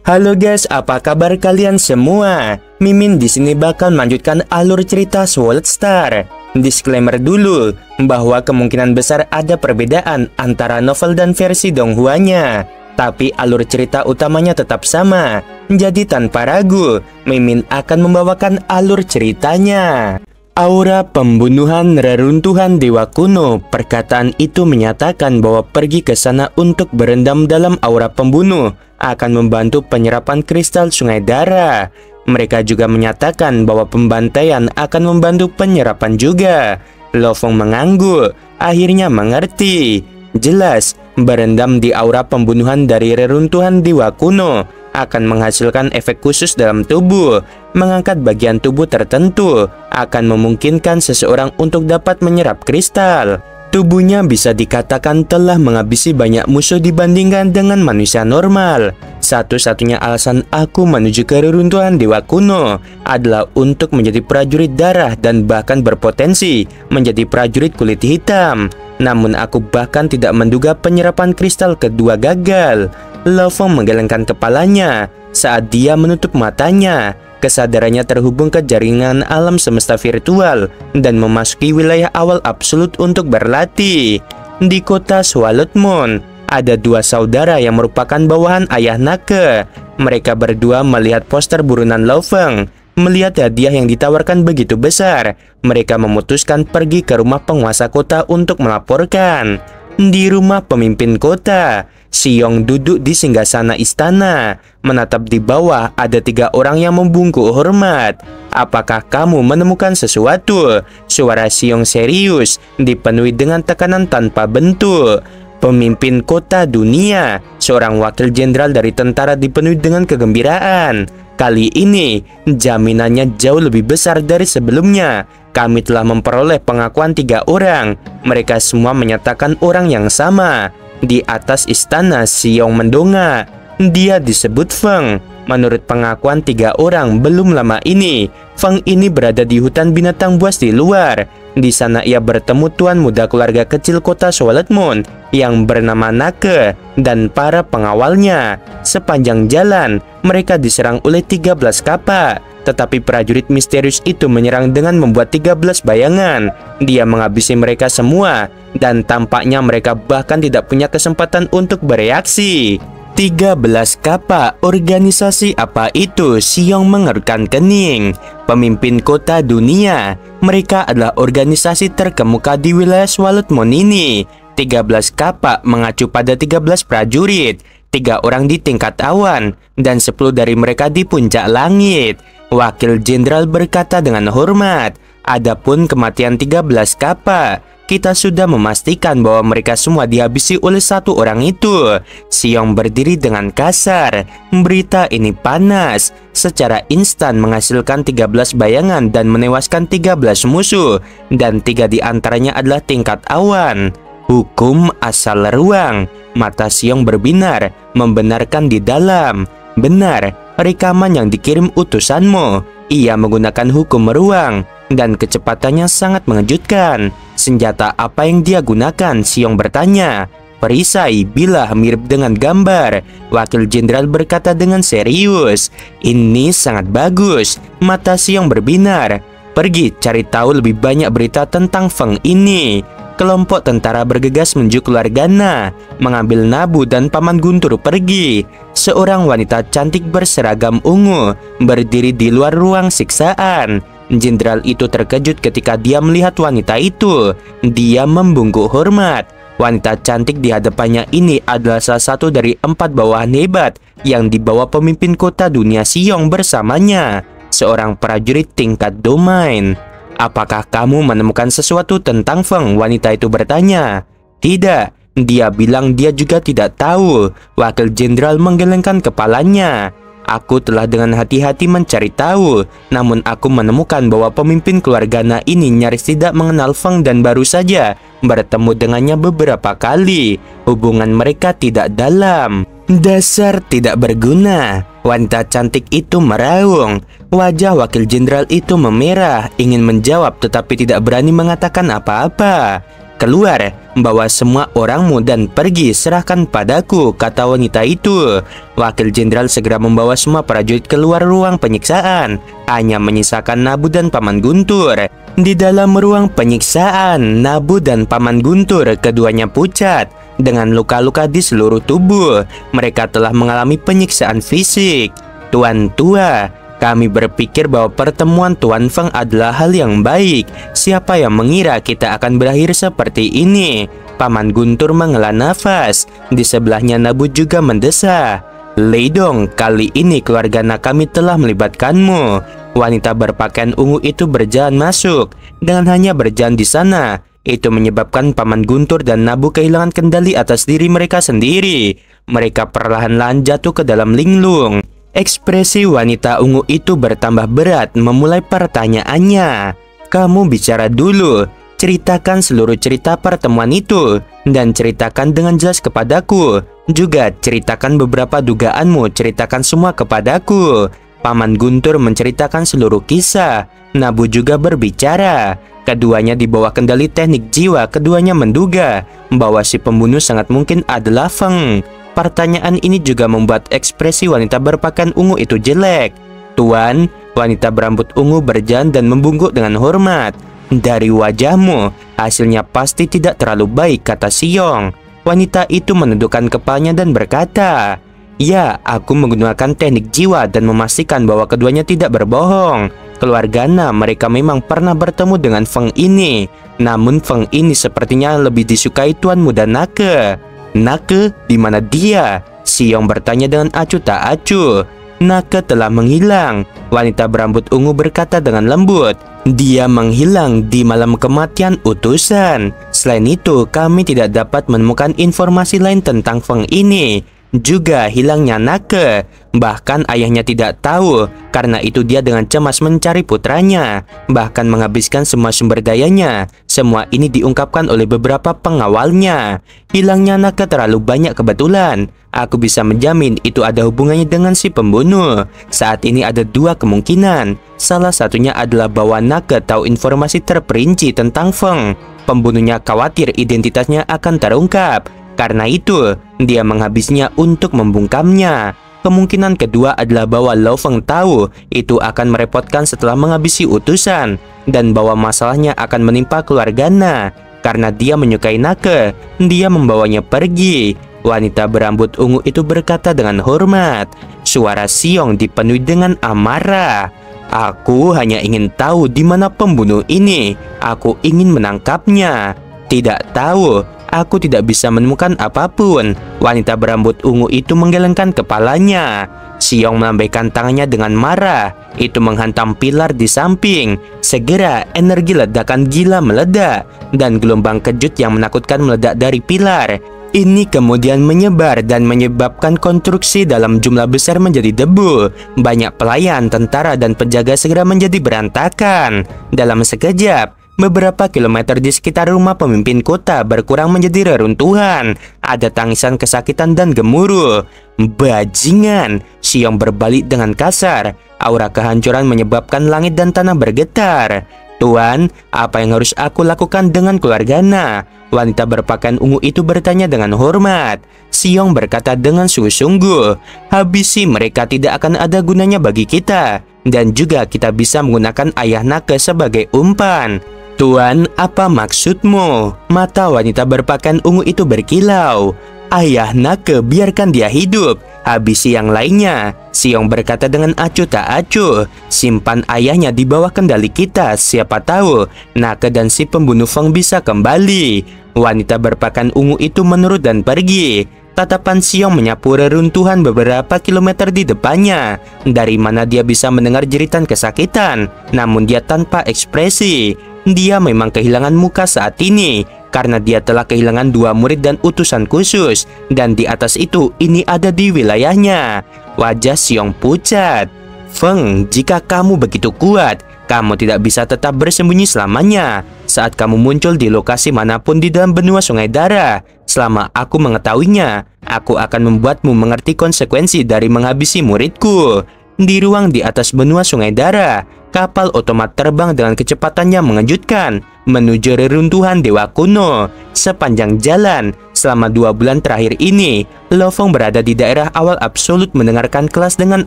Halo guys, apa kabar kalian semua? Mimin di sini bakal melanjutkan alur cerita Sword Star. Disclaimer dulu bahwa kemungkinan besar ada perbedaan antara novel dan versi Donghua-nya, tapi alur cerita utamanya tetap sama. Jadi tanpa ragu, Mimin akan membawakan alur ceritanya. Aura pembunuhan reruntuhan dewa kuno. Perkataan itu menyatakan bahwa pergi ke sana untuk berendam dalam aura pembunuh akan membantu penyerapan kristal sungai darah. Mereka juga menyatakan bahwa pembantaian akan membantu penyerapan juga. Lo Fong mengangguk, akhirnya mengerti. Jelas, berendam di aura pembunuhan dari reruntuhan dewa kuno akan menghasilkan efek khusus dalam tubuh. Mengangkat bagian tubuh tertentu akan memungkinkan seseorang untuk dapat menyerap kristal. Tubuhnya bisa dikatakan telah menghabisi banyak musuh dibandingkan dengan manusia normal. Satu-satunya alasan aku menuju ke reruntuhan dewa kuno adalah untuk menjadi prajurit darah dan bahkan berpotensi menjadi prajurit kulit hitam. Namun aku bahkan tidak menduga penyerapan kristal kedua gagal. Lo Fong menggelengkan kepalanya saat dia menutup matanya. Kesadarannya terhubung ke jaringan alam semesta virtual dan memasuki wilayah awal absolut untuk berlatih. Di kota Swallowed Moon, ada dua saudara yang merupakan bawahan ayah Nake. Mereka berdua melihat poster buronan Lo Fong. Melihat hadiah yang ditawarkan begitu besar, mereka memutuskan pergi ke rumah penguasa kota untuk melaporkan. Di rumah pemimpin kota, Xiong duduk di singgasana istana. Menatap di bawah ada 3 orang yang membungkuk hormat. Apakah kamu menemukan sesuatu? Suara Xiong serius, dipenuhi dengan tekanan tanpa bentuk. Pemimpin kota dunia, seorang wakil jenderal dari tentara, dipenuhi dengan kegembiraan. Kali ini, jaminannya jauh lebih besar dari sebelumnya. Kami telah memperoleh pengakuan 3 orang. Mereka semua menyatakan orang yang sama. Di atas istana, Xiong mendongak. Dia disebut Feng. Menurut pengakuan 3 orang, belum lama ini, Feng ini berada di hutan binatang buas di luar. Di sana ia bertemu tuan muda keluarga kecil kota Swallowed Moon yang bernama Nake dan para pengawalnya. Sepanjang jalan, mereka diserang oleh 13 kapak. Tetapi prajurit misterius itu menyerang dengan membuat 13 bayangan. Dia menghabisi mereka semua, dan tampaknya mereka bahkan tidak punya kesempatan untuk bereaksi. 13 kapak, organisasi apa itu? Xiong mengerutkan kening. Pemimpin kota dunia. Mereka adalah organisasi terkemuka di wilayah Swallowed Moon ini. 13 kapak mengacu pada 13 prajurit. 3 orang di tingkat awan dan 10 dari mereka di puncak langit. Wakil jenderal berkata dengan hormat, adapun kematian 13 kapak, kita sudah memastikan bahwa mereka semua dihabisi oleh 1 orang itu. Xiong berdiri dengan kasar. Berita ini panas. Secara instan menghasilkan 13 bayangan dan menewaskan 13 musuh. Dan 3 di antaranya adalah tingkat awan. Hukum asal ruang. Mata Xiong berbinar, membenarkan di dalam. Benar, rekaman yang dikirim utusanmu. Ia menggunakan hukum ruang dan kecepatannya sangat mengejutkan. Senjata apa yang dia gunakan? Xiong bertanya. Perisai bilah mirip dengan gambar. Wakil jenderal berkata dengan serius. Ini sangat bagus. Mata Xiong berbinar. Pergi cari tahu lebih banyak berita tentang Feng ini. Kelompok tentara bergegas menuju keluarga Na, mengambil Nabu dan Paman Guntur pergi. Seorang wanita cantik berseragam ungu berdiri di luar ruang siksaan. Jenderal itu terkejut ketika dia melihat wanita itu. Dia membungkuk hormat. Wanita cantik di hadapannya ini adalah salah satu dari 4 bawahan hebat yang dibawa pemimpin kota dunia Xiong bersamanya. Seorang prajurit tingkat domain. Apakah kamu menemukan sesuatu tentang Feng? Wanita itu bertanya. Tidak, dia bilang dia juga tidak tahu. Wakil jenderal menggelengkan kepalanya. Aku telah dengan hati-hati mencari tahu, namun aku menemukan bahwa pemimpin keluarga Na ini nyaris tidak mengenal Feng dan baru saja bertemu dengannya beberapa kali. Hubungan mereka tidak dalam. Dasar tidak berguna. Wanita cantik itu meraung. Wajah wakil jenderal itu memerah, ingin menjawab tetapi tidak berani mengatakan apa-apa. Keluar, bawa semua orangmu dan pergi, serahkan padaku, kata wanita itu. Wakil jenderal segera membawa semua prajurit keluar ruang penyiksaan. Hanya menyisakan Nabu dan Paman Guntur. Di dalam ruang penyiksaan, Nabu dan Paman Guntur keduanya pucat dengan luka-luka di seluruh tubuh. Mereka telah mengalami penyiksaan fisik. Tuan tua, kami berpikir bahwa pertemuan Tuan Feng adalah hal yang baik. Siapa yang mengira kita akan berakhir seperti ini? Paman Guntur menghela nafas. Di sebelahnya Nabu juga mendesah. Leidong, kali ini keluarga kami telah melibatkanmu. Wanita berpakaian ungu itu berjalan masuk. Dengan hanya berjalan di sana, itu menyebabkan Paman Guntur dan Nabu kehilangan kendali atas diri mereka sendiri. Mereka perlahan-lahan jatuh ke dalam linglung. Ekspresi wanita ungu itu bertambah berat, memulai pertanyaannya. Kamu bicara dulu, ceritakan seluruh cerita pertemuan itu, dan ceritakan dengan jelas kepadaku. Juga ceritakan beberapa dugaanmu, ceritakan semua kepadaku. Paman Guntur menceritakan seluruh kisah. Nabu juga berbicara. Keduanya di bawah kendali teknik jiwa. Keduanya menduga bahwa si pembunuh sangat mungkin adalah Feng. Pertanyaan ini juga membuat ekspresi wanita berpakaian ungu itu jelek. Tuan, wanita berambut ungu berjalan dan membungkuk dengan hormat. Dari wajahmu, hasilnya pasti tidak terlalu baik, kata Xiong. Wanita itu menundukkan kepalanya dan berkata, ya, aku menggunakan teknik jiwa dan memastikan bahwa keduanya tidak berbohong. Keluarga mereka memang pernah bertemu dengan Feng ini. Namun Feng ini sepertinya lebih disukai Tuan Muda Nake. Nake, di mana dia? Xiong bertanya dengan acuh tak acuh. Nake telah menghilang. Wanita berambut ungu berkata dengan lembut. Dia menghilang di malam kematian utusan. Selain itu, kami tidak dapat menemukan informasi lain tentang Feng ini. Juga hilangnya Nake. Bahkan ayahnya tidak tahu. Karena itu dia dengan cemas mencari putranya. Bahkan menghabiskan semua sumber dayanya. Semua ini diungkapkan oleh beberapa pengawalnya. Hilangnya Nake terlalu banyak kebetulan. Aku bisa menjamin itu ada hubungannya dengan si pembunuh. Saat ini ada dua kemungkinan. Salah satunya adalah bahwa Nake tahu informasi terperinci tentang Feng. Pembunuhnya khawatir identitasnya akan terungkap. Karena itu, dia menghabisnya untuk membungkamnya. Kemungkinan kedua adalah bahwa Lo Feng tahu itu akan merepotkan setelah menghabisi utusan, dan bahwa masalahnya akan menimpa keluarganya. Karena dia menyukai Nake, dia membawanya pergi. Wanita berambut ungu itu berkata dengan hormat. Suara Xiong dipenuhi dengan amarah. Aku hanya ingin tahu di mana pembunuh ini. Aku ingin menangkapnya. Tidak tahu. Aku tidak bisa menemukan apapun. Wanita berambut ungu itu menggelengkan kepalanya. Xiong melambaikan tangannya dengan marah. Itu menghantam pilar di samping. Segera energi ledakan gila meledak. Dan gelombang kejut yang menakutkan meledak dari pilar. Ini kemudian menyebar dan menyebabkan konstruksi dalam jumlah besar menjadi debu. Banyak pelayan, tentara, dan penjaga segera menjadi berantakan. Dalam sekejap, beberapa kilometer di sekitar rumah pemimpin kota berkurang menjadi reruntuhan. Ada tangisan kesakitan dan gemuruh. Bajingan! Xiong berbalik dengan kasar. Aura kehancuran menyebabkan langit dan tanah bergetar. Tuan, apa yang harus aku lakukan dengan keluarganya? Wanita berpakaian ungu itu bertanya dengan hormat. Xiong berkata dengan sungguh-sungguh, habisi mereka tidak akan ada gunanya bagi kita. Dan juga kita bisa menggunakan ayah Nake sebagai umpan. Tuan, apa maksudmu? Mata wanita berpakaian ungu itu berkilau. Ayah Nake, biarkan dia hidup. Habisi yang lainnya. Xiong berkata dengan acuh tak acuh. Simpan ayahnya di bawah kendali kita. Siapa tahu Nake dan si pembunuh Feng bisa kembali. Wanita berpakaian ungu itu menurut dan pergi. Tatapan Xiong menyapu reruntuhan beberapa kilometer di depannya. Dari mana dia bisa mendengar jeritan kesakitan. Namun dia tanpa ekspresi. Dia memang kehilangan muka saat ini. Karena dia telah kehilangan dua murid dan utusan khusus. Dan di atas itu, ini ada di wilayahnya. Wajah Xiong pucat. Feng, jika kamu begitu kuat, kamu tidak bisa tetap bersembunyi selamanya. Saat kamu muncul di lokasi manapun di dalam benua Sungai Dara, selama aku mengetahuinya, aku akan membuatmu mengerti konsekuensi dari menghabisi muridku. Di ruang di atas benua Sungai Dara, kapal otomat terbang dengan kecepatan yang mengejutkan. menuju reruntuhan dewa kuno. Sepanjang jalan, selama 2 bulan terakhir ini, Lo Fong berada di daerah awal absolut mendengarkan kelas dengan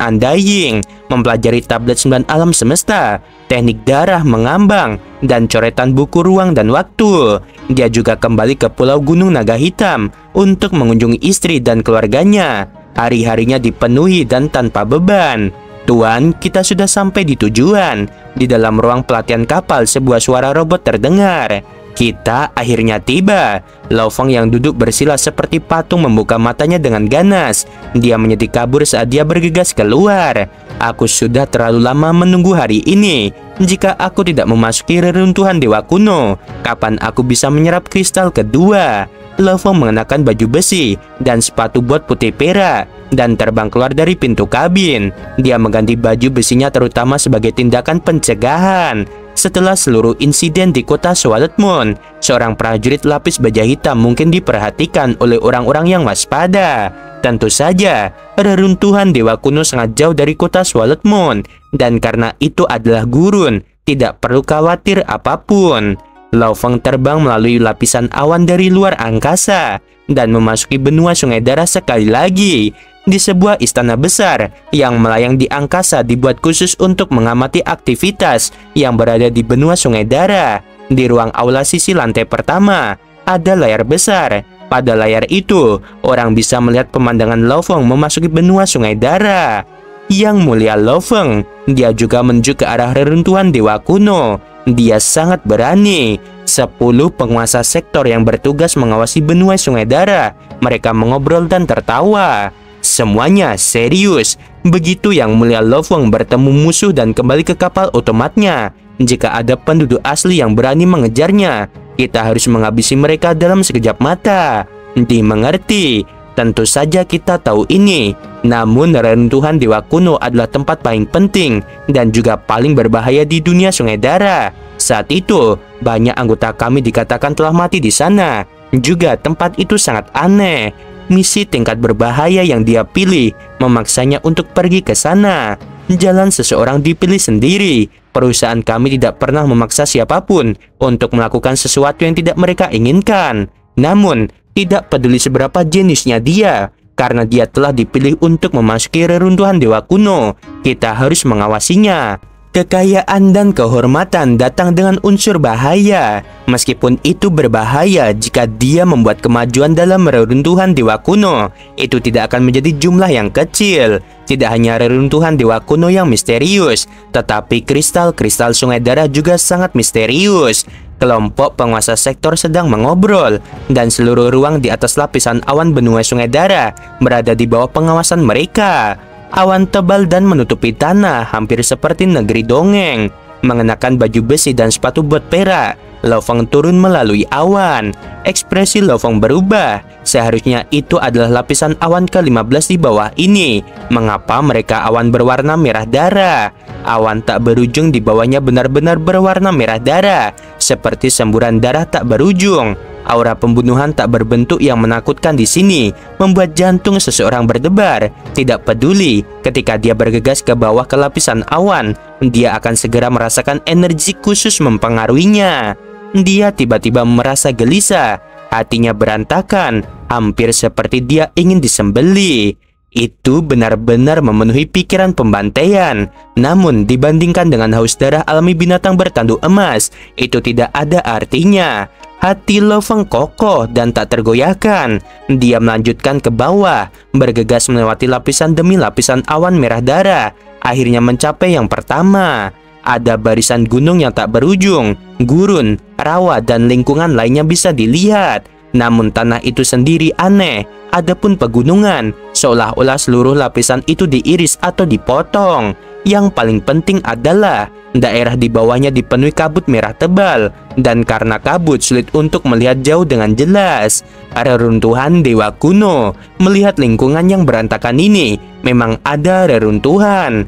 Undying, mempelajari tablet 9 alam semesta, teknik darah mengambang, dan coretan buku ruang dan waktu. Dia juga kembali ke Pulau Gunung Naga Hitam untuk mengunjungi istri dan keluarganya. Hari-harinya dipenuhi dan tanpa beban. Tuan, kita sudah sampai di tujuan. Di dalam ruang pelatihan kapal, sebuah suara robot terdengar. Kita akhirnya tiba. Lo Fong yang duduk bersila seperti patung membuka matanya dengan ganas. Dia menjadi kabur saat dia bergegas keluar. Aku sudah terlalu lama menunggu hari ini. Jika aku tidak memasuki reruntuhan dewa kuno, kapan aku bisa menyerap kristal kedua? Lo Fong mengenakan baju besi dan sepatu bot putih perak dan terbang keluar dari pintu kabin. Dia mengganti baju besinya terutama sebagai tindakan pencegahan. Setelah seluruh insiden di kota Swallow Moon, seorang prajurit lapis baja hitam mungkin diperhatikan oleh orang-orang yang waspada. Tentu saja, reruntuhan dewa kuno sangat jauh dari kota Swallow Moon, dan karena itu adalah gurun, tidak perlu khawatir apapun. Lo Fong terbang melalui lapisan awan dari luar angkasa dan memasuki benua Sungai Darah sekali lagi. Di sebuah istana besar yang melayang di angkasa dibuat khusus untuk mengamati aktivitas yang berada di benua Sungai Darah. Di ruang aula sisi lantai pertama, ada layar besar. Pada layar itu, orang bisa melihat pemandangan Lo Fong memasuki benua Sungai Darah. Yang mulia Lo Fong, dia juga menuju ke arah reruntuhan dewa kuno. Dia sangat berani. 10 penguasa sektor yang bertugas mengawasi benua Sungai Darah. Mereka mengobrol dan tertawa. Semuanya serius. Begitu Yang Mulia Lo Fong bertemu musuh dan kembali ke kapal otomatnya. Jika ada penduduk asli yang berani mengejarnya, kita harus menghabisi mereka dalam sekejap mata. Dimengerti? Tentu saja kita tahu ini. Namun reruntuhan dewa kuno adalah tempat paling penting dan juga paling berbahaya di dunia Sungai Darah. Saat itu, banyak anggota kami dikatakan telah mati di sana. Juga tempat itu sangat aneh. Misi tingkat berbahaya yang dia pilih memaksanya untuk pergi ke sana. Jalan seseorang dipilih sendiri. Perusahaan kami tidak pernah memaksa siapapun untuk melakukan sesuatu yang tidak mereka inginkan. Namun, tidak peduli seberapa jeniusnya dia, karena dia telah dipilih untuk memasuki reruntuhan dewa kuno, kita harus mengawasinya. Kekayaan dan kehormatan datang dengan unsur bahaya. Meskipun itu berbahaya jika dia membuat kemajuan dalam reruntuhan dewa kuno, itu tidak akan menjadi jumlah yang kecil. Tidak hanya reruntuhan dewa kuno yang misterius, tetapi kristal-kristal Sungai Darah juga sangat misterius. Kelompok penguasa sektor sedang mengobrol, dan seluruh ruang di atas lapisan awan benua Sungai Darah berada di bawah pengawasan mereka. Awan tebal dan menutupi tanah, hampir seperti negeri dongeng. Mengenakan baju besi dan sepatu bot perak, Lo Fong turun melalui awan. Ekspresi Lo Fong berubah. Seharusnya itu adalah lapisan awan ke-15 di bawah ini. Mengapa mereka awan berwarna merah darah? Awan tak berujung di bawahnya benar-benar berwarna merah darah, seperti semburan darah tak berujung. Aura pembunuhan tak berbentuk yang menakutkan di sini membuat jantung seseorang berdebar. Tidak peduli, ketika dia bergegas ke bawah ke lapisan awan, dia akan segera merasakan energi khusus mempengaruhinya. Dia tiba-tiba merasa gelisah, hatinya berantakan, hampir seperti dia ingin disembelih. Itu benar-benar memenuhi pikiran pembantaian. Namun dibandingkan dengan haus darah alami binatang bertanduk emas, itu tidak ada artinya. Hati Lo Fong kokoh dan tak tergoyahkan. Dia melanjutkan ke bawah, bergegas melewati lapisan demi lapisan awan merah darah. Akhirnya mencapai yang pertama. Ada barisan gunung yang tak berujung, gurun, rawa, dan lingkungan lainnya bisa dilihat. Namun tanah itu sendiri aneh. Adapun pegunungan, seolah-olah seluruh lapisan itu diiris atau dipotong. Yang paling penting adalah daerah di bawahnya dipenuhi kabut merah tebal, dan karena kabut sulit untuk melihat jauh dengan jelas. Reruntuhan dewa kuno. Melihat lingkungan yang berantakan ini, memang ada reruntuhan.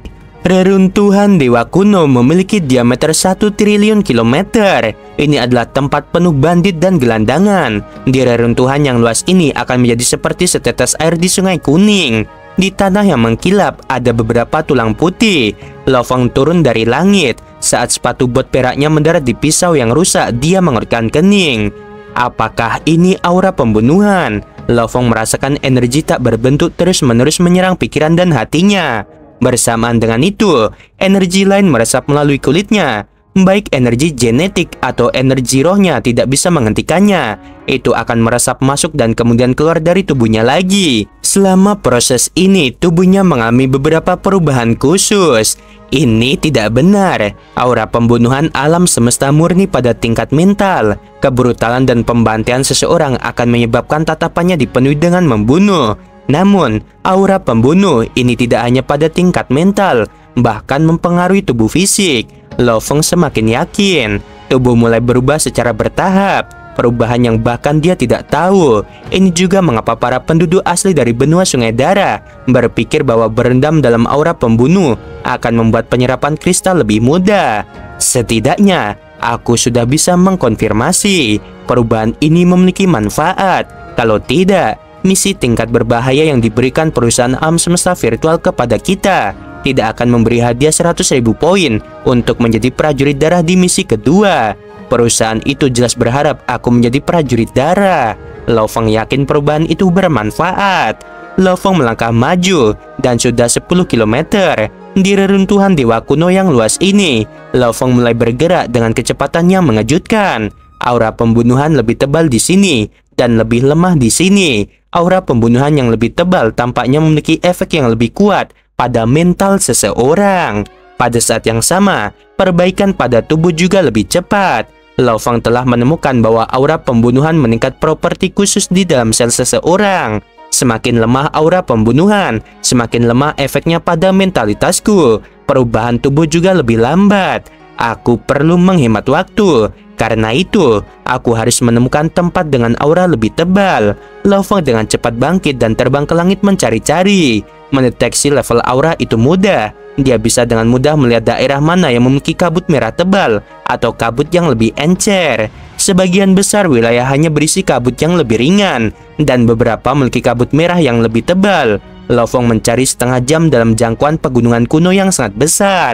Reruntuhan dewa kuno memiliki diameter 1 triliun kilometer. Ini adalah tempat penuh bandit dan gelandangan. Di reruntuhan yang luas ini akan menjadi seperti setetes air di Sungai Kuning. Di tanah yang mengkilap ada beberapa tulang putih. Lo Fong turun dari langit. Saat sepatu bot peraknya mendarat di pisau yang rusak, dia mengerutkan kening. Apakah ini aura pembunuhan? Lo Fong merasakan energi tak berbentuk terus-menerus menyerang pikiran dan hatinya. Bersamaan dengan itu, energi lain meresap melalui kulitnya. Baik energi genetik atau energi rohnya tidak bisa menghentikannya. Itu akan meresap masuk dan kemudian keluar dari tubuhnya lagi. Selama proses ini, tubuhnya mengalami beberapa perubahan khusus. Ini tidak benar. Aura pembunuhan alam semesta murni pada tingkat mental. Kebrutalan dan pembantaian seseorang akan menyebabkan tatapannya dipenuhi dengan membunuh. Namun, aura pembunuh ini tidak hanya pada tingkat mental, bahkan mempengaruhi tubuh fisik. Lo Fong semakin yakin tubuh mulai berubah secara bertahap, perubahan yang bahkan dia tidak tahu. Ini juga mengapa para penduduk asli dari benua Sungai Dara berpikir bahwa berendam dalam aura pembunuh akan membuat penyerapan kristal lebih mudah. Setidaknya, aku sudah bisa mengkonfirmasi perubahan ini memiliki manfaat. Kalau tidak, misi tingkat berbahaya yang diberikan perusahaan alam semesta virtual kepada kita tidak akan memberi hadiah 100.000 poin untuk menjadi prajurit darah di misi kedua. Perusahaan itu jelas berharap aku menjadi prajurit darah. Lo Fong yakin perubahan itu bermanfaat. Lo Fong melangkah maju dan sudah 10 km di reruntuhan dewa kuno yang luas ini. Lo Fong mulai bergerak dengan kecepatan yang mengejutkan. Aura pembunuhan lebih tebal di sini dan lebih lemah di sini. Aura pembunuhan yang lebih tebal tampaknya memiliki efek yang lebih kuat pada mental seseorang. Pada saat yang sama, perbaikan pada tubuh juga lebih cepat. Lo Fong telah menemukan bahwa aura pembunuhan meningkat properti khusus di dalam sel seseorang. Semakin lemah aura pembunuhan, semakin lemah efeknya pada mentalitasku. Perubahan tubuh juga lebih lambat. Aku perlu menghemat waktu. Karena itu, aku harus menemukan tempat dengan aura lebih tebal. Lo Fong dengan cepat bangkit dan terbang ke langit mencari-cari. Mendeteksi level aura itu mudah. Dia bisa dengan mudah melihat daerah mana yang memiliki kabut merah tebal atau kabut yang lebih encer. Sebagian besar wilayah hanya berisi kabut yang lebih ringan dan beberapa memiliki kabut merah yang lebih tebal. Lo Fong mencari setengah jam dalam jangkauan pegunungan kuno yang sangat besar.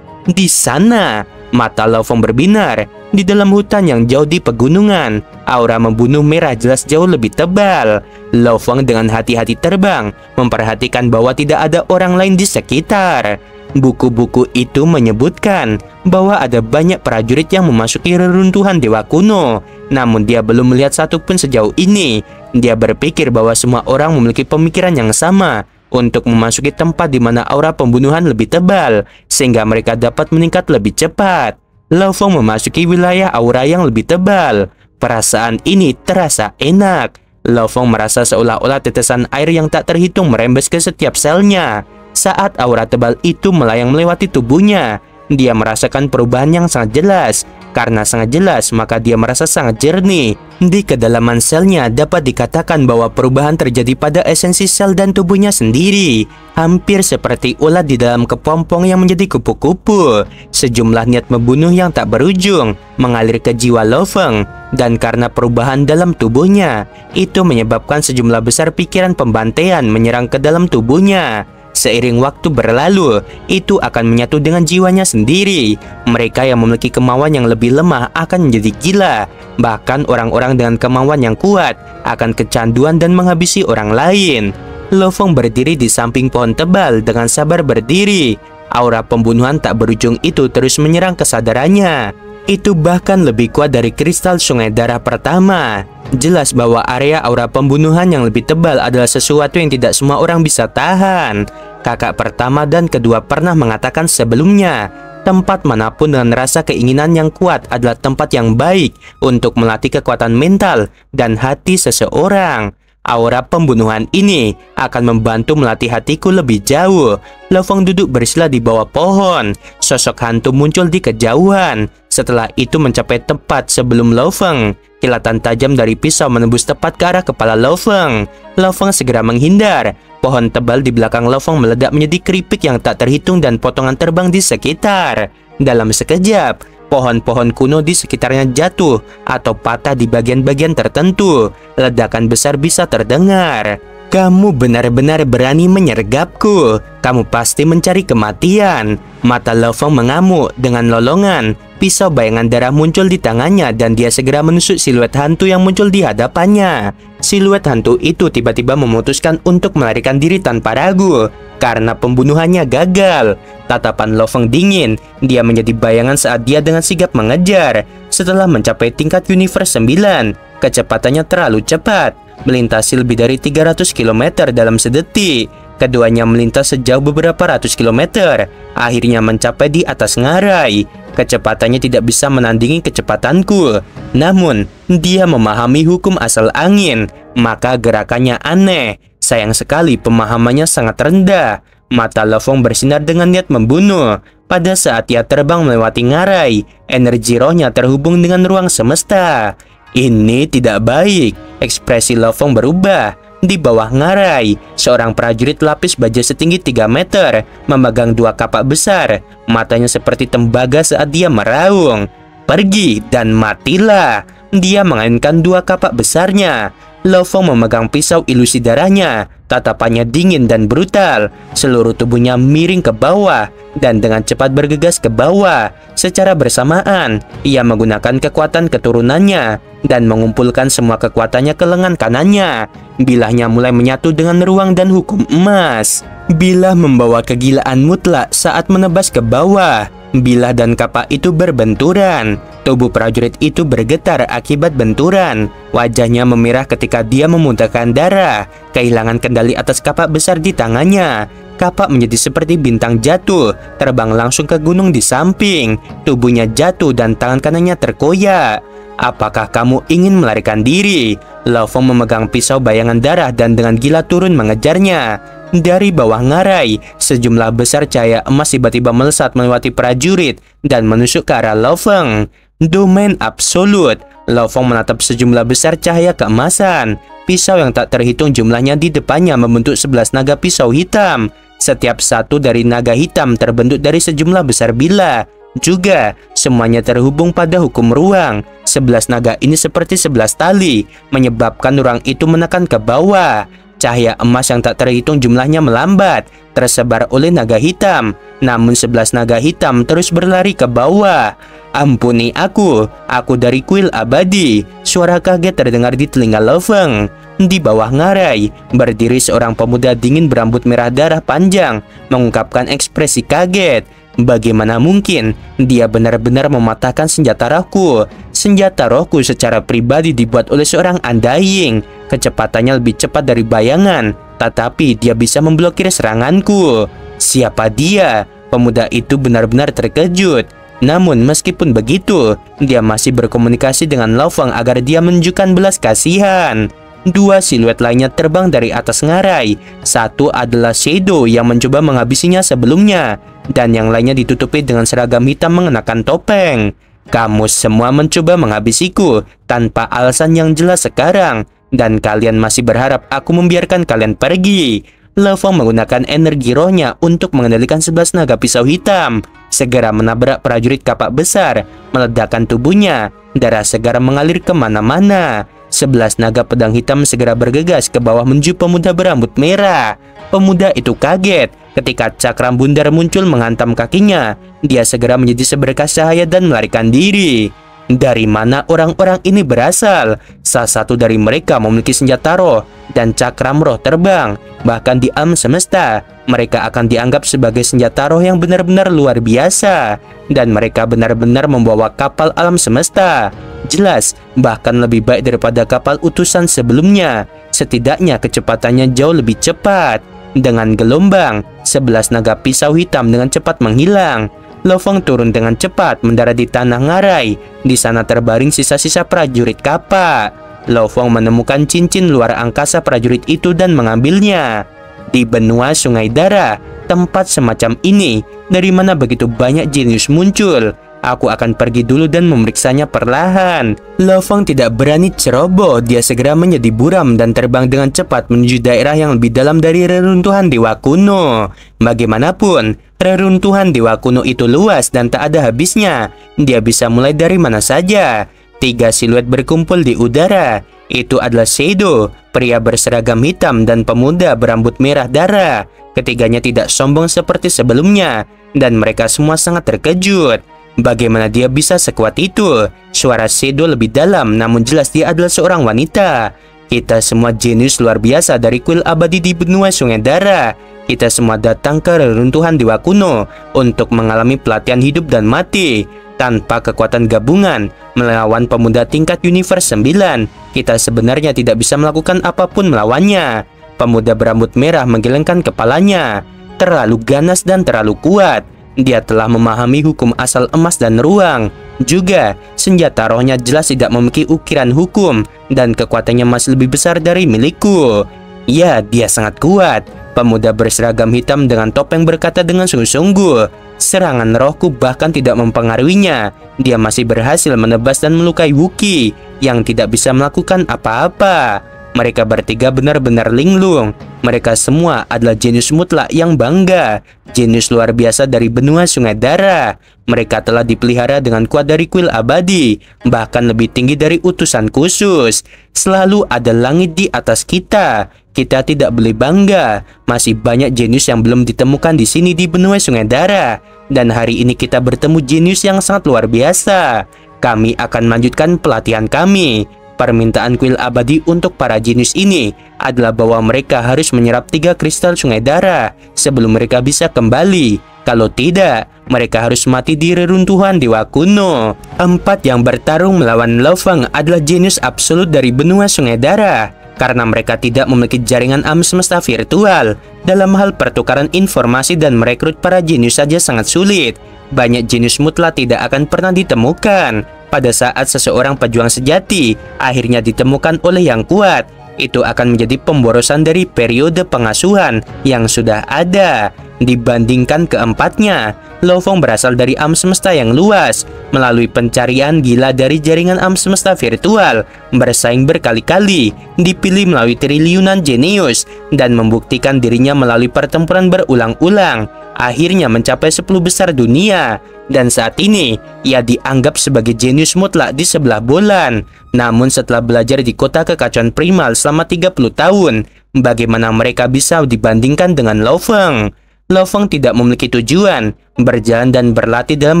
Di sana, mata Lo Fong berbinar. Di dalam hutan yang jauh di pegunungan, aura membunuh merah jelas jauh lebih tebal. Lo Fong dengan hati-hati terbang, memperhatikan bahwa tidak ada orang lain di sekitar. Buku-buku itu menyebutkan bahwa ada banyak prajurit yang memasuki reruntuhan dewa kuno. Namun dia belum melihat satupun sejauh ini. Dia berpikir bahwa semua orang memiliki pemikiran yang sama untuk memasuki tempat di mana aura pembunuhan lebih tebal, sehingga mereka dapat meningkat lebih cepat. Lo Fong memasuki wilayah aura yang lebih tebal. Perasaan ini terasa enak. Lo Fong merasa seolah-olah tetesan air yang tak terhitung merembes ke setiap selnya. Saat aura tebal itu melayang melewati tubuhnya, dia merasakan perubahan yang sangat jelas. Karena sangat jelas, maka dia merasa sangat jernih. Di kedalaman selnya dapat dikatakan bahwa perubahan terjadi pada esensi sel dan tubuhnya sendiri. Hampir seperti ulat di dalam kepompong yang menjadi kupu-kupu. Sejumlah niat membunuh yang tak berujung mengalir ke jiwa Lo Fong. Dan karena perubahan dalam tubuhnya, itu menyebabkan sejumlah besar pikiran pembantaian menyerang ke dalam tubuhnya. Seiring waktu berlalu, itu akan menyatu dengan jiwanya sendiri. Mereka yang memiliki kemauan yang lebih lemah akan menjadi gila. Bahkan orang-orang dengan kemauan yang kuat akan kecanduan dan menghabisi orang lain. Lo Fong berdiri di samping pohon tebal dengan sabar berdiri. Aura pembunuhan tak berujung itu terus menyerang kesadarannya. Itu bahkan lebih kuat dari kristal Sungai Darah pertama. Jelas bahwa area aura pembunuhan yang lebih tebal adalah sesuatu yang tidak semua orang bisa tahan. Kakak pertama dan kedua pernah mengatakan sebelumnya, tempat manapun dengan rasa keinginan yang kuat adalah tempat yang baik untuk melatih kekuatan mental dan hati seseorang. Aura pembunuhan ini akan membantu melatih hatiku lebih jauh. Lo Fong duduk bersila di bawah pohon. Sosok hantu muncul di kejauhan. Setelah itu mencapai tepat sebelum Lo Fong. Kilatan tajam dari pisau menembus tepat ke arah kepala Lo Fong. Lo Fong segera menghindar. Pohon tebal di belakang Lo Fong meledak menjadi keripik yang tak terhitung dan potongan terbang di sekitar. Dalam sekejap, pohon-pohon kuno di sekitarnya jatuh atau patah di bagian-bagian tertentu. Ledakan besar bisa terdengar. Kamu benar-benar berani menyergapku. Kamu pasti mencari kematian. Mata Lo Fong mengamuk dengan lolongan. Pisau bayangan darah muncul di tangannya dan dia segera menusuk siluet hantu yang muncul di hadapannya. Siluet hantu itu tiba-tiba memutuskan untuk melarikan diri tanpa ragu karena pembunuhannya gagal. Tatapan Lo Fong dingin. Dia menjadi bayangan saat dia dengan sigap mengejar. Setelah mencapai tingkat Universe 9, kecepatannya terlalu cepat, melintasi lebih dari 300 km dalam sedetik. Keduanya melintas sejauh beberapa ratus kilometer, akhirnya mencapai di atas ngarai. Kecepatannya tidak bisa menandingi kecepatanku. Namun, dia memahami hukum asal angin, maka gerakannya aneh. Sayang sekali pemahamannya sangat rendah. Mata Lo Fong bersinar dengan niat membunuh. Pada saat ia terbang melewati ngarai, energi rohnya terhubung dengan ruang semesta. Ini tidak baik. Ekspresi Lo Fong berubah. Di bawah ngarai, seorang prajurit lapis baja setinggi 3 meter memegang 2 kapak besar. Matanya seperti tembaga saat dia meraung. Pergi dan matilah. Dia mengayunkan 2 kapak besarnya. Lo Fong memegang pisau ilusi darahnya. Tatapannya dingin dan brutal. Seluruh tubuhnya miring ke bawah dan dengan cepat bergegas ke bawah. Secara bersamaan, ia menggunakan kekuatan keturunannya dan mengumpulkan semua kekuatannya ke lengan kanannya. Bilahnya mulai menyatu dengan ruang dan hukum emas. Bilah membawa kegilaan mutlak saat menebas ke bawah. Bilah dan kapak itu berbenturan. Tubuh prajurit itu bergetar akibat benturan. Wajahnya memerah ketika dia memuntahkan darah. Kehilangan kendali atas kapak besar di tangannya. Kapak menjadi seperti bintang jatuh, terbang langsung ke gunung di samping. Tubuhnya jatuh dan tangan kanannya terkoyak. Apakah kamu ingin melarikan diri? Lo Fong memegang pisau bayangan darah dan dengan gila turun mengejarnya. Dari bawah ngarai, sejumlah besar cahaya emas tiba-tiba melesat melewati prajurit dan menusuk ke arah Lo Fong. Domain absolut. Lo Fong menatap sejumlah besar cahaya keemasan. Pisau yang tak terhitung jumlahnya di depannya membentuk 11 naga pisau hitam. Setiap satu dari naga hitam terbentuk dari sejumlah besar bilah. Juga, semuanya terhubung pada hukum ruang. 11 naga ini seperti 11 tali, menyebabkan ruang itu menekan ke bawah. Cahaya emas yang tak terhitung jumlahnya melambat, tersebar oleh naga hitam. Namun 11 naga hitam terus berlari ke bawah. Ampuni aku dari kuil abadi. Suara kaget terdengar di telinga Lo Fong. Di bawah ngarai, berdiri seorang pemuda dingin berambut merah darah panjang, mengungkapkan ekspresi kaget. Bagaimana mungkin dia benar-benar mematahkan senjata rohku? Senjata rohku secara pribadi dibuat oleh seorang Undying. Kecepatannya lebih cepat dari bayangan, tetapi dia bisa memblokir seranganku. Siapa dia? Pemuda itu benar-benar terkejut. Namun meskipun begitu, dia masih berkomunikasi dengan Lo Fong agar dia menunjukkan belas kasihan. 2 siluet lainnya terbang dari atas ngarai. Satu adalah Shadow yang mencoba menghabisinya sebelumnya, dan yang lainnya ditutupi dengan seragam hitam mengenakan topeng. Kamu semua mencoba menghabisiku tanpa alasan yang jelas sekarang, dan kalian masih berharap aku membiarkan kalian pergi. Lo Fong menggunakan energi rohnya untuk mengendalikan 11 naga pisau hitam. Segera menabrak prajurit kapak besar, meledakkan tubuhnya. Darah segar mengalir kemana-mana. 11 naga pedang hitam segera bergegas ke bawah menuju pemuda berambut merah. Pemuda itu kaget ketika cakram bundar muncul menghantam kakinya. Dia segera menjadi seberkas cahaya dan melarikan diri. Dari mana orang-orang ini berasal? Salah satu dari mereka memiliki senjata roh dan cakram roh terbang. Bahkan di alam semesta, mereka akan dianggap sebagai senjata roh yang benar-benar luar biasa. Dan mereka benar-benar membawa kapal alam semesta. Jelas, bahkan lebih baik daripada kapal utusan sebelumnya. Setidaknya kecepatannya jauh lebih cepat. Dengan gelombang, 11 naga pisau hitam dengan cepat menghilang. Lo Fong turun dengan cepat mendarat di tanah ngarai. Di sana terbaring sisa-sisa prajurit kapak. Lo Fong menemukan cincin luar angkasa prajurit itu dan mengambilnya. Di benua Sungai Darah, tempat semacam ini, dari mana begitu banyak jenius muncul? Aku akan pergi dulu dan memeriksanya perlahan. Lo Fong tidak berani ceroboh. Dia segera menjadi buram dan terbang dengan cepat menuju daerah yang lebih dalam dari reruntuhan dewa kuno. Bagaimanapun, reruntuhan dewa kuno itu luas dan tak ada habisnya. Dia bisa mulai dari mana saja. Tiga siluet berkumpul di udara. Itu adalah Shadow, pria berseragam hitam, dan pemuda berambut merah darah. Ketiganya tidak sombong seperti sebelumnya, dan mereka semua sangat terkejut. Bagaimana dia bisa sekuat itu? Suara Shadow lebih dalam, namun jelas dia adalah seorang wanita. Kita semua jenius luar biasa dari kuil abadi di benua Sungai Darah. Kita semua datang ke reruntuhan Dewa Kuno untuk mengalami pelatihan hidup dan mati. Tanpa kekuatan gabungan melawan pemuda tingkat Universe 9, kita sebenarnya tidak bisa melakukan apapun melawannya. Pemuda berambut merah menggelengkan kepalanya. Terlalu ganas dan terlalu kuat. Dia telah memahami hukum asal emas dan ruang. Juga, senjata rohnya jelas tidak memiliki ukiran hukum, dan kekuatannya masih lebih besar dari milikku. Ya, dia sangat kuat. Pemuda berseragam hitam dengan topeng berkata dengan sungguh-sungguh. Serangan rohku bahkan tidak mempengaruhinya. Dia masih berhasil menebas dan melukai Wookiee yang tidak bisa melakukan apa-apa. Mereka bertiga benar-benar linglung. Mereka semua adalah jenius mutlak yang bangga. Jenius luar biasa dari benua Sungai Darah. Mereka telah dipelihara dengan kuat dari kuil abadi, bahkan lebih tinggi dari utusan khusus. Selalu ada langit di atas kita. Kita tidak boleh bangga. Masih banyak jenius yang belum ditemukan di sini di benua Sungai Darah. Dan hari ini kita bertemu jenius yang sangat luar biasa. Kami akan melanjutkan pelatihan kami. Permintaan kuil abadi untuk para jenius ini adalah bahwa mereka harus menyerap 3 kristal Sungai Darah sebelum mereka bisa kembali. Kalau tidak, mereka harus mati di reruntuhan Dewa Kuno. 4 yang bertarung melawan Lo Feng adalah jenius absolut dari benua Sungai Darah. Karena mereka tidak memiliki jaringan alam semesta virtual. Dalam hal pertukaran informasi dan merekrut para jenius saja sangat sulit. Banyak jenius mutlak tidak akan pernah ditemukan. Pada saat seseorang pejuang sejati akhirnya ditemukan oleh yang kuat, itu akan menjadi pemborosan dari periode pengasuhan yang sudah ada. Dibandingkan keempatnya, Lo Feng berasal dari alam semesta yang luas. Melalui pencarian gila dari jaringan alam semesta virtual, bersaing berkali-kali, dipilih melalui triliunan jenius, dan membuktikan dirinya melalui pertempuran berulang-ulang. Akhirnya mencapai 10 besar dunia. Dan saat ini, ia dianggap sebagai jenius mutlak di sebelah bulan. Namun setelah belajar di kota kekacauan primal selama 30 tahun, bagaimana mereka bisa dibandingkan dengan Lo Feng? Lo Feng tidak memiliki tujuan. Berjalan dan berlatih dalam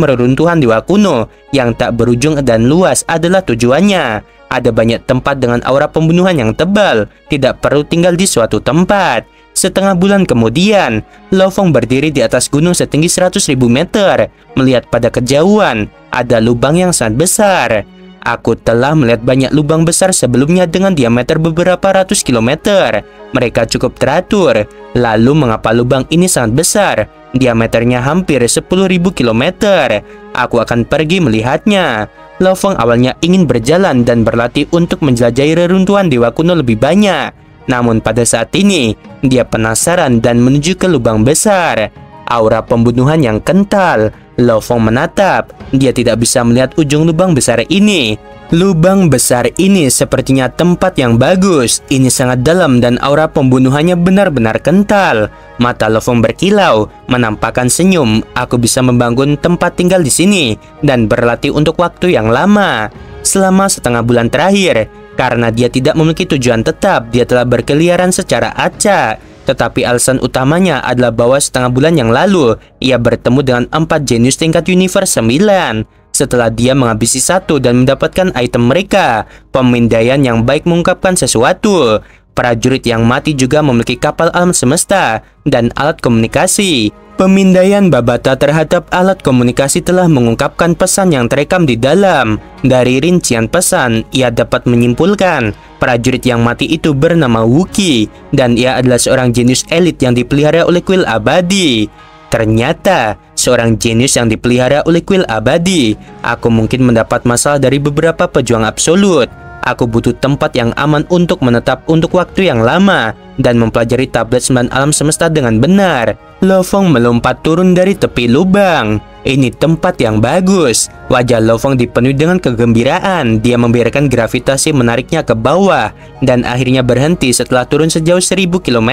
reruntuhan Dewa Kuno yang tak berujung dan luas adalah tujuannya. Ada banyak tempat dengan aura pembunuhan yang tebal. Tidak perlu tinggal di suatu tempat. Setengah bulan kemudian, Lo Feng berdiri di atas gunung setinggi 100.000 meter. Melihat pada kejauhan, ada lubang yang sangat besar. Aku telah melihat banyak lubang besar sebelumnya dengan diameter beberapa ratus kilometer. Mereka cukup teratur. Lalu mengapa lubang ini sangat besar? Diameternya hampir 10.000 kilometer. Aku akan pergi melihatnya. Lo Feng awalnya ingin berjalan dan berlatih untuk menjelajahi reruntuhan Dewa Kuno lebih banyak. Namun pada saat ini, dia penasaran dan menuju ke lubang besar. Aura pembunuhan yang kental. Lo Feng menatap. Dia tidak bisa melihat ujung lubang besar ini. Lubang besar ini sepertinya tempat yang bagus. Ini sangat dalam dan aura pembunuhannya benar-benar kental. Mata Lo Feng berkilau, menampakkan senyum. Aku bisa membangun tempat tinggal di sini dan berlatih untuk waktu yang lama. Selama setengah bulan terakhir, karena dia tidak memiliki tujuan tetap, dia telah berkeliaran secara acak. Tetapi alasan utamanya adalah bahwa setengah bulan yang lalu, ia bertemu dengan 4 jenius tingkat Universe 9. Setelah dia menghabisi satu dan mendapatkan item mereka, pemindaian yang baik mengungkapkan sesuatu. Prajurit yang mati juga memiliki kapal alam semesta dan alat komunikasi. Pemindaian Babata terhadap alat komunikasi telah mengungkapkan pesan yang terekam di dalam. Dari rincian pesan, ia dapat menyimpulkan prajurit yang mati itu bernama Wookiee, dan ia adalah seorang jenius elit yang dipelihara oleh kuil abadi. Ternyata, seorang jenius yang dipelihara oleh kuil abadi. Aku mungkin mendapat masalah dari beberapa pejuang absolut. Aku butuh tempat yang aman untuk menetap untuk waktu yang lama dan mempelajari tablet 9 alam semesta dengan benar. Lo Feng melompat turun dari tepi lubang. Ini tempat yang bagus. Wajah Lo Feng dipenuhi dengan kegembiraan. Dia membiarkan gravitasi menariknya ke bawah dan akhirnya berhenti setelah turun sejauh 1000 km.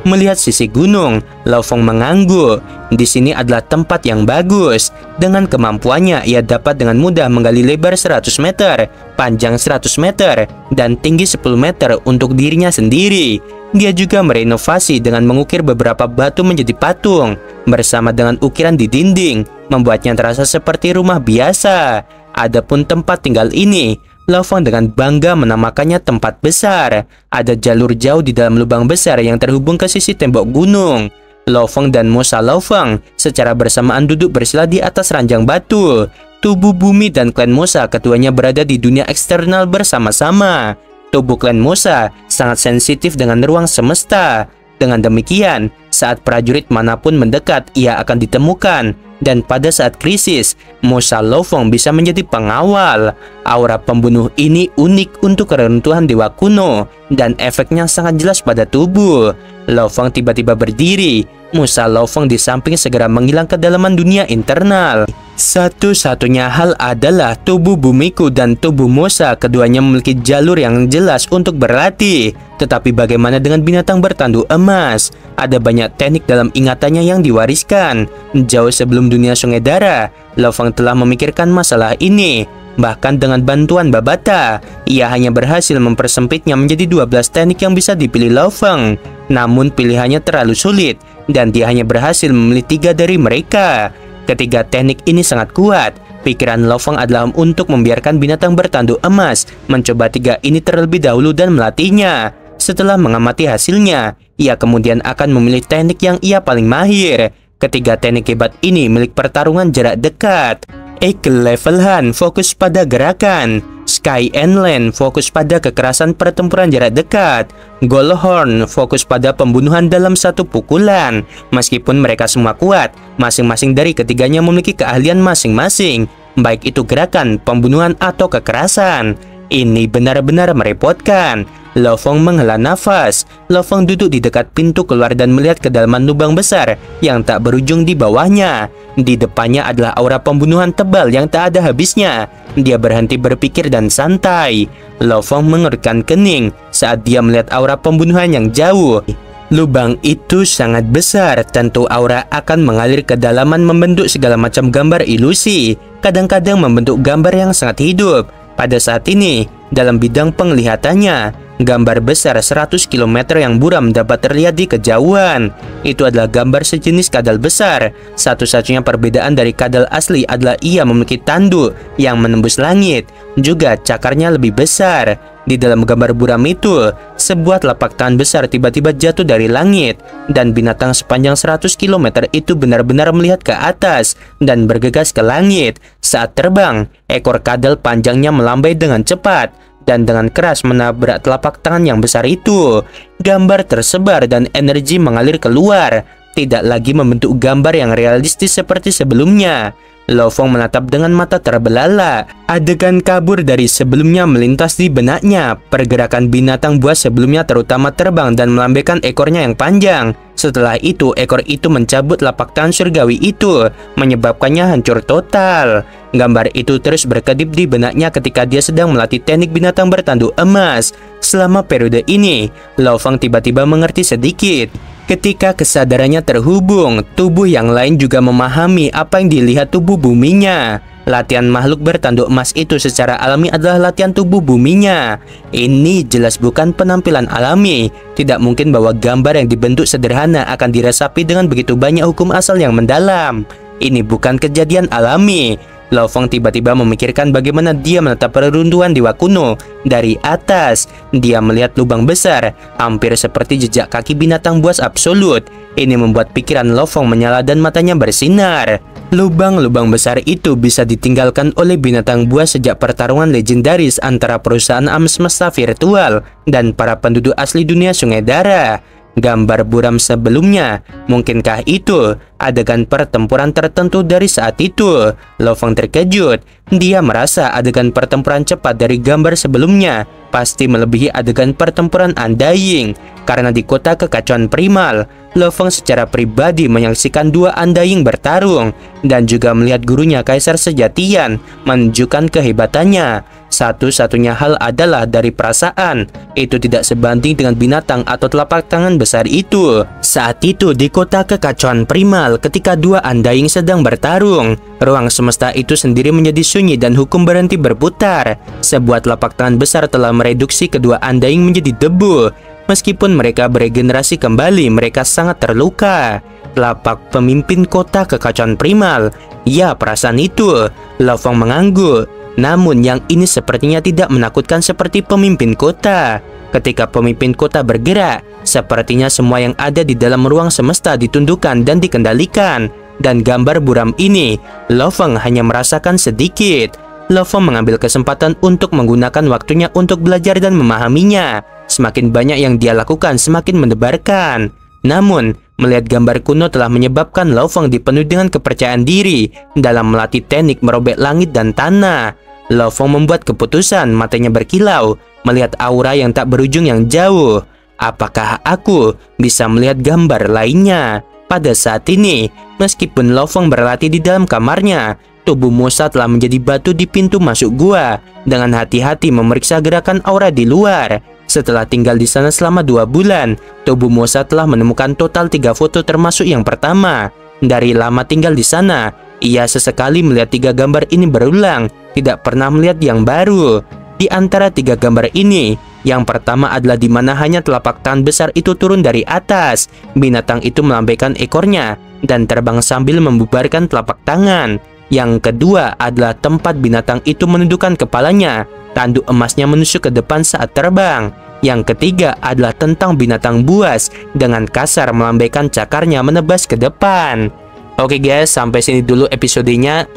Melihat sisi gunung, Lo Fong mengangguk. Di sini adalah tempat yang bagus. Dengan kemampuannya, ia dapat dengan mudah menggali lebar 100 meter, panjang 100 meter, dan tinggi 10 meter untuk dirinya sendiri. Dia juga merenovasi dengan mengukir beberapa batu menjadi patung, bersama dengan ukiran di dinding, membuatnya terasa seperti rumah biasa. Adapun tempat tinggal ini, Lo Fong dengan bangga menamakannya tempat besar. Ada jalur jauh di dalam lubang besar yang terhubung ke sisi tembok gunung. Lo Fong dan Musa Lo Fong secara bersamaan duduk bersila di atas ranjang batu. Tubuh Bumi dan klan Musa keduanya berada di dunia eksternal bersama-sama. Tubuh klan Musa sangat sensitif dengan ruang semesta. Dengan demikian, saat prajurit manapun mendekat, ia akan ditemukan. Dan pada saat krisis, Musa Lo Fong bisa menjadi pengawal. Aura pembunuh ini unik untuk keruntuhan dewa kuno, dan efeknya sangat jelas pada tubuh. Lo Fong tiba-tiba berdiri. Musa Lo Fong di samping segera menghilang ke dalaman dunia internal. Satu-satunya hal adalah tubuh Bumiku dan tubuh Musa keduanya memiliki jalur yang jelas untuk berlatih. Tetapi bagaimana dengan binatang bertanduk emas? Ada banyak teknik dalam ingatannya yang diwariskan. Jauh sebelum dunia Sungai Dara, Lo Fong telah memikirkan masalah ini. Bahkan dengan bantuan Babata, ia hanya berhasil mempersempitnya menjadi 12 teknik yang bisa dipilih Lo Fong. Namun pilihannya terlalu sulit, dan dia hanya berhasil memilih 3 dari mereka. Ketiga teknik ini sangat kuat. Pikiran Lo Fong adalah untuk membiarkan binatang bertanduk emas mencoba 3 ini terlebih dahulu dan melatihnya. Setelah mengamati hasilnya, ia kemudian akan memilih teknik yang ia paling mahir. Ketiga teknik hebat ini milik pertarungan jarak dekat. Eagle Level Han fokus pada gerakan. Sky and Land fokus pada kekerasan pertempuran jarak dekat. Goldhorn fokus pada pembunuhan dalam satu pukulan. Meskipun mereka semua kuat, masing-masing dari ketiganya memiliki keahlian masing-masing, baik itu gerakan, pembunuhan, atau kekerasan. Ini benar-benar merepotkan. Lo Fong menghela nafas. Lo Fong duduk di dekat pintu keluar dan melihat ke dalaman lubang besar yang tak berujung di bawahnya. Di depannya adalah aura pembunuhan tebal yang tak ada habisnya. Dia berhenti berpikir dan santai. Lo Fong mengerutkan kening saat dia melihat aura pembunuhan yang jauh. Lubang itu sangat besar, tentu aura akan mengalir ke dalaman membentuk segala macam gambar ilusi. Kadang-kadang membentuk gambar yang sangat hidup. Pada saat ini, dalam bidang penglihatannya, gambar besar 100 km yang buram dapat terlihat di kejauhan. Itu adalah gambar sejenis kadal besar. Satu-satunya perbedaan dari kadal asli adalah ia memiliki tanduk yang menembus langit. Juga cakarnya lebih besar. Di dalam gambar buram itu, sebuah telapak tangan besar tiba-tiba jatuh dari langit. Dan binatang sepanjang 100 km itu benar-benar melihat ke atas dan bergegas ke langit. Saat terbang, ekor kadal panjangnya melambai dengan cepat dan dengan keras menabrak telapak tangan yang besar itu. Gambar tersebar dan energi mengalir keluar, tidak lagi membentuk gambar yang realistis seperti sebelumnya. Lo Fong menatap dengan mata terbelalak. Adegan kabur dari sebelumnya melintas di benaknya. Pergerakan binatang buas sebelumnya terutama terbang dan melambaikan ekornya yang panjang. Setelah itu, ekor itu mencabut lapak tangan surgawi itu, menyebabkannya hancur total. Gambar itu terus berkedip di benaknya ketika dia sedang melatih teknik binatang bertanduk emas. Selama periode ini, Lo Fong tiba-tiba mengerti sedikit. Ketika kesadarannya terhubung, tubuh yang lain juga memahami apa yang dilihat tubuh buminya. Latihan makhluk bertanduk emas itu secara alami adalah latihan tubuh buminya. Ini jelas bukan penampilan alami. Tidak mungkin bahwa gambar yang dibentuk sederhana akan diresapi dengan begitu banyak hukum asal yang mendalam. Ini bukan kejadian alami. Lo Fong tiba-tiba memikirkan bagaimana dia menatap reruntuhan dewa kuno dari atas. Dia melihat lubang besar, hampir seperti jejak kaki binatang buas absolut. Ini membuat pikiran Lo Fong menyala dan matanya bersinar. Lubang-lubang besar itu bisa ditinggalkan oleh binatang buas sejak pertarungan legendaris antara perusahaan alam semesta virtual dan para penduduk asli dunia Sungai Dara. Gambar buram sebelumnya, mungkinkah itu adegan pertempuran tertentu dari saat itu? Lo Fong terkejut. Dia merasa adegan pertempuran cepat dari gambar sebelumnya pasti melebihi adegan pertempuran Undying. Karena di kota kekacauan primal, Lo Fong secara pribadi menyaksikan 2 Undying bertarung dan juga melihat gurunya Kaisar Sejatian menunjukkan kehebatannya. Satu-satunya hal adalah dari perasaan. Itu tidak sebanding dengan binatang atau telapak tangan besar itu. Saat itu di kota kekacauan primal, ketika dua undying sedang bertarung, ruang semesta itu sendiri menjadi sunyi dan hukum berhenti berputar. Sebuah telapak tangan besar telah mereduksi kedua undying menjadi debu. Meskipun mereka beregenerasi kembali, mereka sangat terluka. Telapak pemimpin kota kekacauan primal. Ya, perasaan itu. Lo Fong mengangguk. Namun yang ini sepertinya tidak menakutkan seperti pemimpin kota. Ketika pemimpin kota bergerak, sepertinya semua yang ada di dalam ruang semesta ditundukkan dan dikendalikan. Dan gambar buram ini, Lo Fong hanya merasakan sedikit. Lo Fong mengambil kesempatan untuk menggunakan waktunya untuk belajar dan memahaminya. Semakin banyak yang dia lakukan, semakin mendebarkan. Namun, melihat gambar kuno telah menyebabkan Lo Fong dipenuhi dengan kepercayaan diri dalam melatih teknik merobek langit dan tanah. Lo Fong membuat keputusan, matanya berkilau, melihat aura yang tak berujung yang jauh. Apakah aku bisa melihat gambar lainnya? Pada saat ini, meskipun Lo Fong berlatih di dalam kamarnya, tubuh Musa telah menjadi batu di pintu masuk gua. Dengan hati-hati memeriksa gerakan aura di luar. Setelah tinggal di sana selama 2 bulan, tubuh Musa telah menemukan total 3 foto termasuk yang pertama. Dari lama tinggal di sana, ia sesekali melihat 3 gambar ini berulang, tidak pernah melihat yang baru. Di antara 3 gambar ini, yang pertama adalah di mana hanya telapak tangan besar itu turun dari atas. Binatang itu melambaikan ekornya dan terbang sambil membubarkan telapak tangan. Yang kedua adalah tempat binatang itu menundukkan kepalanya. Tanduk emasnya menusuk ke depan saat terbang. Yang ketiga adalah tentang binatang buas dengan kasar melambaikan cakarnya menebas ke depan. Oke guys, sampai sini dulu episodenya.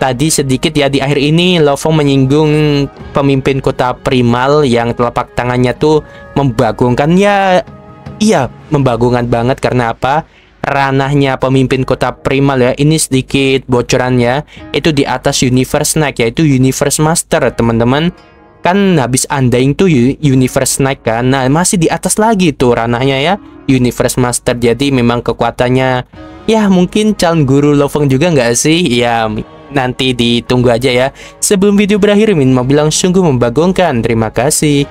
Tadi sedikit ya di akhir ini Lo Fong menyinggung pemimpin kota primal yang telapak tangannya tuh membagongkan ya. Iya, membagongkan banget karena apa? Ranahnya pemimpin kota primal ya, ini sedikit bocorannya, itu di atas Universe Knight, yaitu Universe Master teman-teman. Kan habis undying tuh Universe Knight kan, nah masih di atas lagi tuh ranahnya ya, Universe Master. Jadi memang kekuatannya ya mungkin calon guru Lo Fong juga nggak sih? Ya nanti ditunggu aja ya. Sebelum video berakhir, Min mau bilang sungguh membagongkan. Terima kasih.